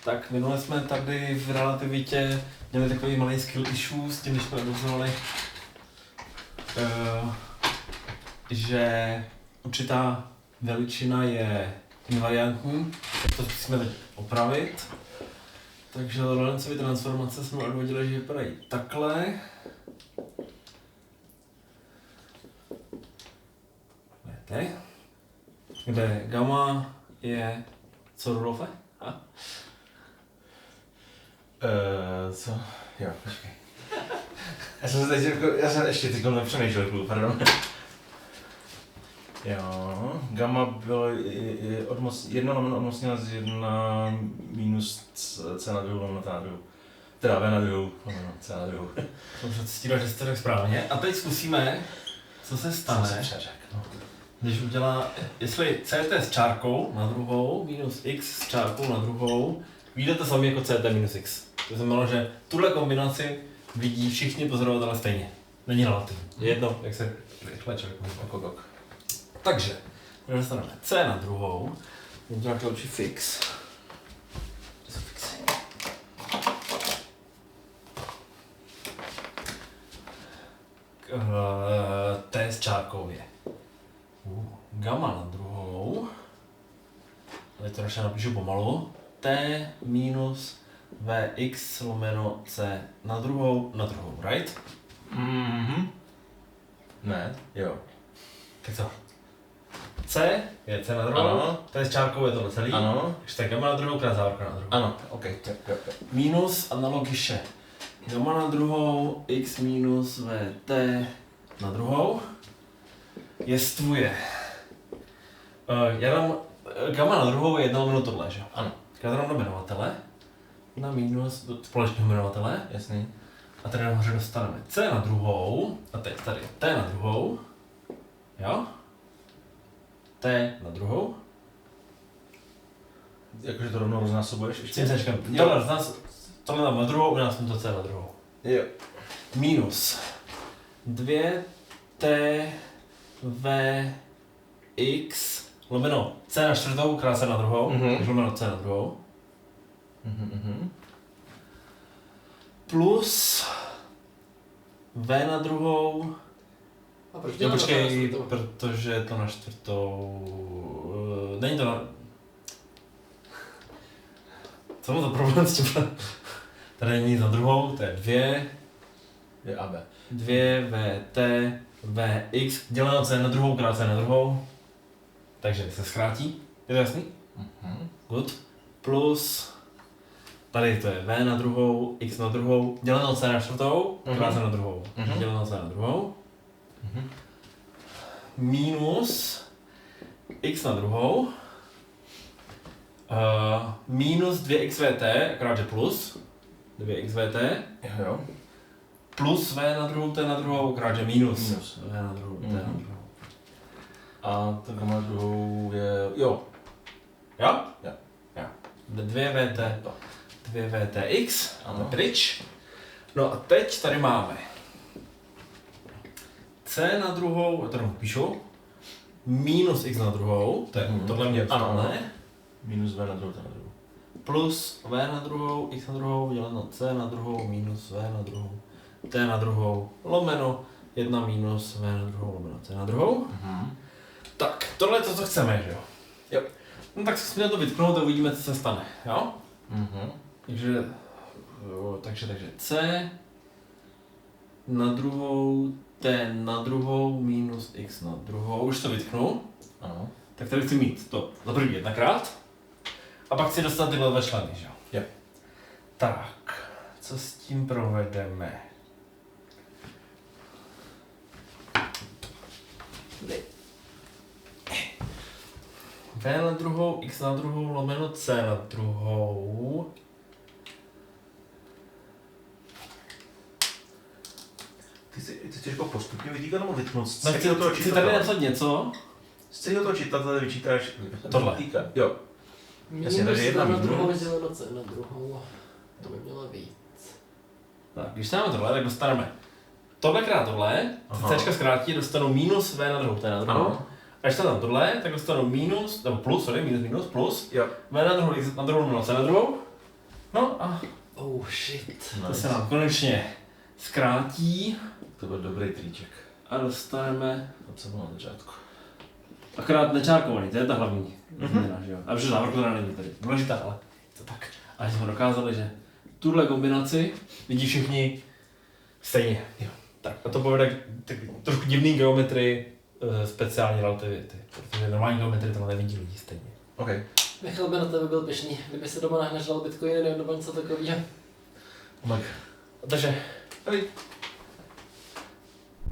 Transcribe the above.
Tak minule jsme tady v relativitě měli takový malý skill issue s tím, když jsme odvozovali, že určitá veličina je invariantní, tak to musíme teď opravit. Takže Lorenzovy transformace jsme odvodili, že vypadají takhle. Víte, kde gamma je co, Rudolfe? Co? Jo, počkej. Já jsem ještě teď nepřemýšlel, pardon. Jo, gamma bylo 1 z 1 minus c na druhou lomeno na druhou. Teda v na druhou lomeno c na druhou. To předstíral, že jste tak správně. A teď zkusíme, co se stane, když udělá, jestli ct s čárkou na druhou minus x s čárkou na druhou, vyjde to samé jako ct minus x. To znamená, že tuhle kombinaci vidí všichni pozorovatelé stejně. Není relativní. Je jedno, jak se rychle člověk může. Takže, dostaneme c na druhou, můžeme to nějaký lepší fix. T s čárkou je gamma na druhou, teď to radši napíšu pomalu, t minus vx lomeno c na druhou, right? Ne, jo. Tak co? C je c na druhou, ano. T s čárkou je tohle celý, ano. takže to je gamma na druhou krát závorka na druhou. Ano, ok, jo. Minus analogiše gamma na druhou, x minus vt na druhou, jestvuje. Já dám gamma na druhou je 1 lomeno tohle, že? Ano. Já to dám do jmenovatele, na minus do společného jmenovatele. Jasný. A tady nahoře dostaneme c na druhou, a teď tady t na druhou, jo? T na druhou. Jakože to rovnou roznásobuješ ještě? Tohle dám na druhou, u nás to c na druhou. Jo. Minus 2t v x lomeno c na čtvrtou krát c na druhou, takže lomeno c na druhou. Plus v na druhou. A proč No počkej, protože je to na čtvrtou. Není to na... Co mám za problém s tím? Tady není nic na druhou, to je 2. Je AB. 2 vt vx děleno c na druhou krát c na druhou. Takže se zkrátí. Je to jasný? Good. Plus tady to je v na druhou, x na druhou, děleno c na čtvrtou, krát c na druhou. Děleno c na druhou. Minus x na druhou. Minus 2xvt, akorát že plus 2xvt. Jo. Plus v na druhou, t na druhou, akorát že minus v na druhou, t na druhou. A to gamma na druhou je... Jo. Jo? Jo. 2vt, 2vtx, Ano. pryč. No a teď tady máme c na druhou, to píšu, minus x na druhou, to je tohle mě vstane, Minus v na druhou, t na druhou. plus v na druhou, x na druhou, děleno c na druhou, minus v na druhou, t na druhou, lomeno 1 minus v na druhou, lomeno c na druhou. Tak, tohle je to, co chceme, že jo? Jo. No tak zkusíme to vytknout a uvidíme, co se stane, jo? Takže c na druhou, t na druhou, minus x na druhou, už to vytknu. Ano. Tak tady chci mít to za první jednakrát. A pak chci dostat tyhle dva členy, že jo? Jo. Tak, co s tím provedeme? V na druhou, x na druhou, lomeno c na druhou. Ty chceš jako postupně vytýkat nebo vytknout? Chci tady napsat něco. Z celého toho čítatele vyčítáš tohle. Jo. Jasně, takže jedna na druhou minus. děleno c na druhou. To by mělo víc. Tak, když dáme tohle, tak dostaneme tohle krát tohle, c zkrátí, dostanu minus v na druhou, t na druhou. Ano. A když tam tohle, tak dostanu minus, nebo plus, sorry, minus, plus, Jo. v na druhou, x na druhou, 0, c na druhou. No a Oh shit. to se nám konečně zkrátí To byl dobrý triček. a dostaneme To co bylo na začátku. akorát nečárkovaný, to je ta hlavní změna, že jo. A protože návrh to není tady důležitá, ale je to tak. A jsme dokázali, že tuhle kombinaci vidí všichni stejně. Jo. Tak a to povede k trošku divný geometrii speciální relativity, protože normální geometrii to nevidí lidi stejně. OK. Michal by na tebe byl pyšný, kdyby se doma nahnažal bitcoiny nebo něco takového. Tak. Takže, tady